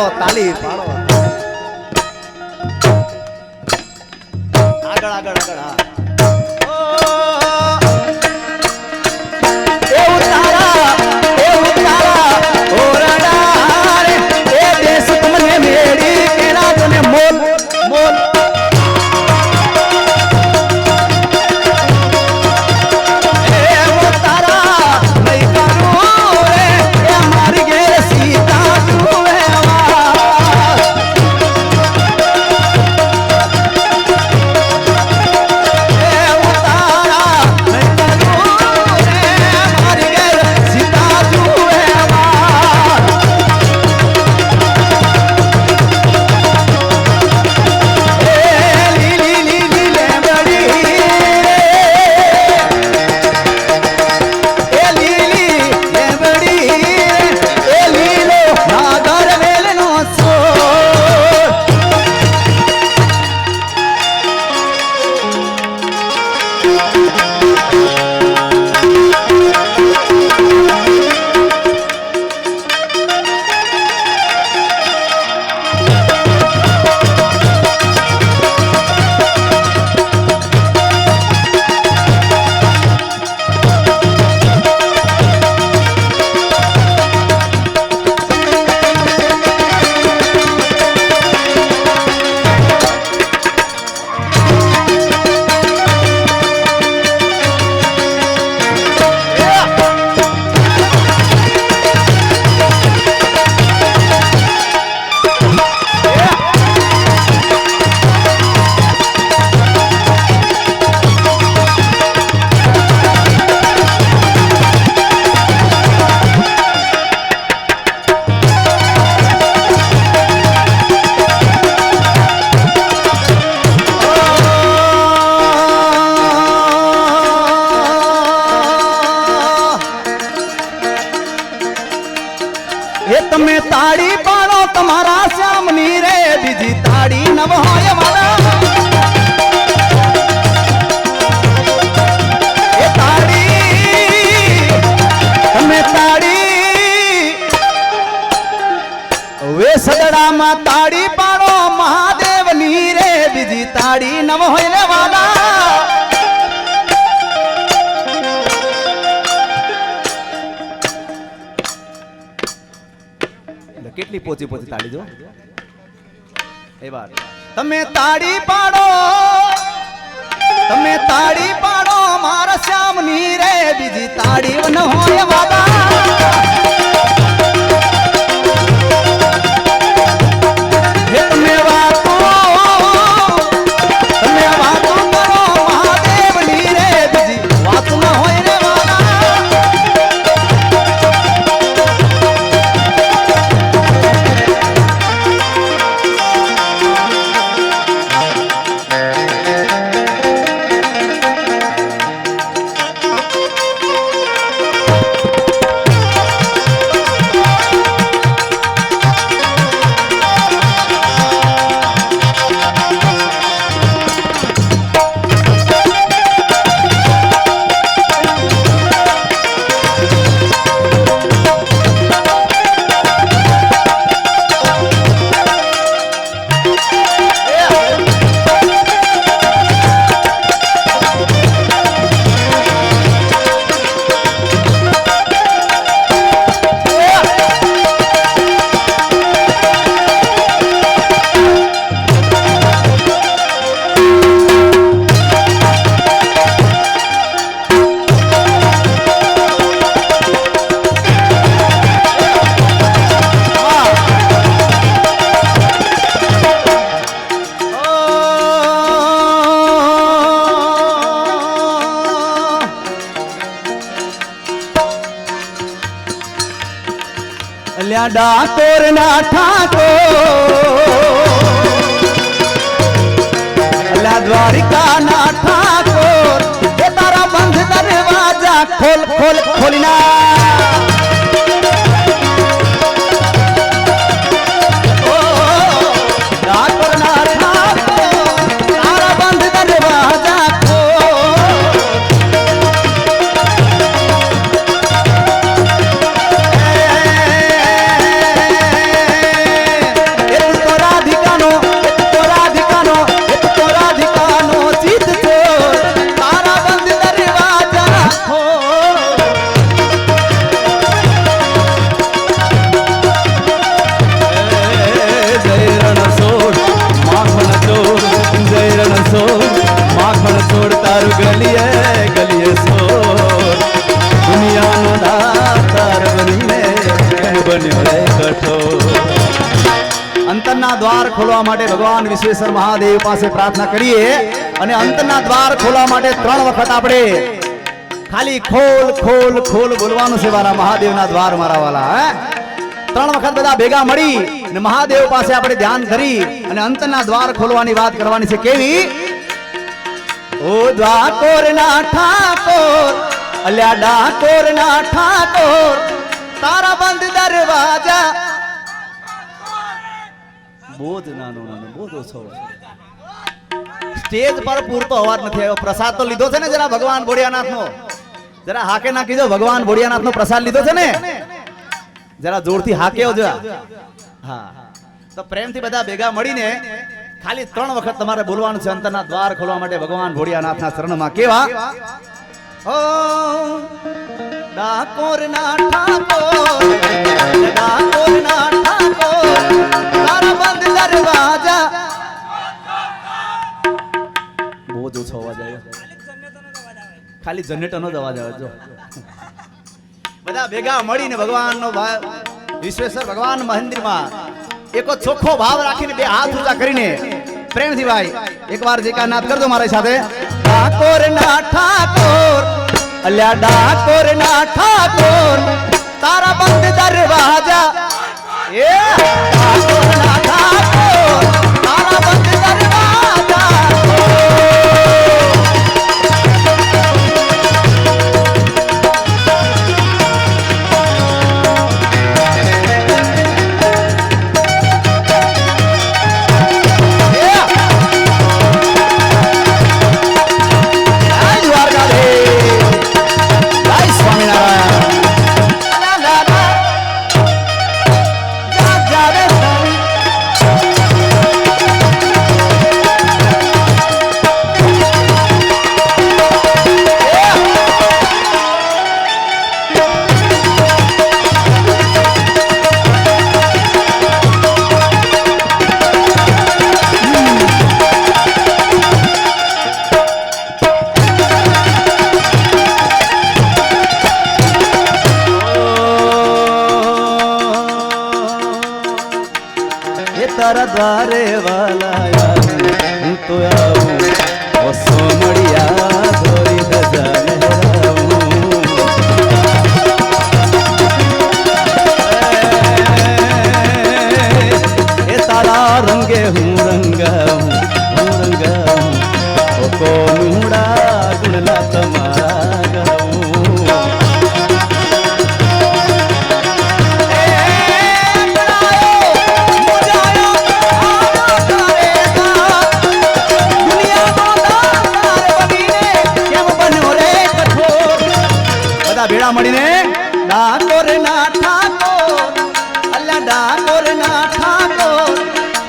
પાડો તાલી પાડો આગળ આગળ આગળ હા તમે તાળી પાડો તમારા શ્યામની રે બીજી તાળી નવ હોય વાલા એ તાળી તમે તાળી વે સદડામાં તાળી પાડો મહાદેવની રે બીજી તાળી નવ હોય રે વાલા કેટલી પોચી પોચી તાળી જો એ વાત તમે તાળી પાડો મારા શ્યામની રે બીજી તાળી ન હોય વાલા તમે વાતો કરો મહાદેવની રે બીજી વાત ન હોય રે ડાકોર ના ઠાકોર દ્વારિકા ના ઠાકોર તારા બંધ દરવાજા ખોલ ખોલ ખોલના ખોલવા માટે ભગવાન વિશ્વેશ્વર મહાદેવ પાસે પ્રાર્થના કરીએ અને અંતના દ્વાર ખોલવા માટે 3 વખત આપણે ખાલી ખોલ ખોલ ખોલ બોલવાનું છે મારા મહાદેવના દ્વાર મારા વાલા. 3 વખત બધા ભેગા મળી અને મહાદેવ પાસે આપણે ધ્યાન કરી અને અંતના દ્વાર ખોલવાની વાત કરવાની છે. કેવી? ઓ દ્વાકોર ના ઠાકોર, અલ્યા ડાકોર ના ઠાકોર, તારા બંધ દરવાજા. બોજ નાનો નાનો બોજ ઓછો. સ્ટેજ પર પૂરતો અવાજ નથી આવ્યો. પ્રસાદ તો લીધો છે ને જરા ભગવાન ભોળિયાનાથ નો, જરા હાકે નાખી દો. ભગવાન ભોળિયાનાથ નો પ્રસાદ લીધો છે ને, જરા જોરથી હાકે જરા. હા, તો પ્રેમથી બધા ભેગા મળીને ખાલી 3 વખત તમારે બોલવાનું છે અંતરના દ્વાર ખોલવા માટે ભગવાન ભોળિયાનાથના ચરણમાં. કેવા? ઓ ડાકોર ના ઠાકોર, ડાકોર ના ઠાકોર, તારા બંધ દરવાજા. બહુ જ ઓછો અવાજ આવ્યો. ખાલી જનરેટરનો જ અવાજ આવે. જો બધા ભેગા મળીને ભગવાનનો વિશ્વેશ્વર ભગવાન મંદિરમાં એકો ચોખ્ખો ભાવ રાખીને 2 હાથ ઊંચા કરીને પ્રેમથી ભાઈ એકવાર જયકારનાથ કરજો મારી સાથે. ડાકોર ના ઠાકોર, અલ્યા ડાકોર ના ઠાકોર, તારા બંધ દરવાજા. એ ડાકોર ના ઠાકોર, તારા બંધ દરવાજા. તારા દ્વારે વાલા હું તો આવું, ઓસો મળ્યા ધોરી ધજા લહેરાવું. એ તારા રંગે હું રંગાવું, હું રંગાવું. કોનુડા ગુણલા તમારા ગાવું. ભેળા મળીને ડાકોર ના ઠાકોર, અલ્યા ડાકોર ના ઠાકોર,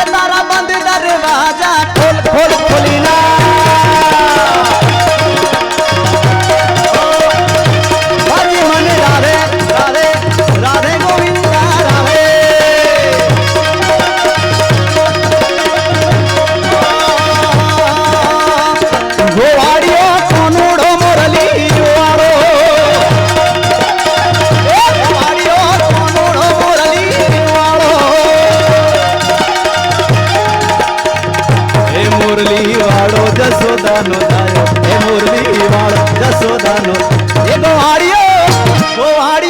એ તારા બંધ દરવાજા ખોલ ખોલ ખોલી ના. બાજી મને રાધે રાધે રાધે ગોવિંદા રાધે. ગોવાડીઓ કોનુડો મોરલી જોવાડો. મુરલી વાળો જસોદાનો દાયો, એ મુરલી વાળો જસોદાનો. એ ગોવાડીઓ ગોવાડીઓ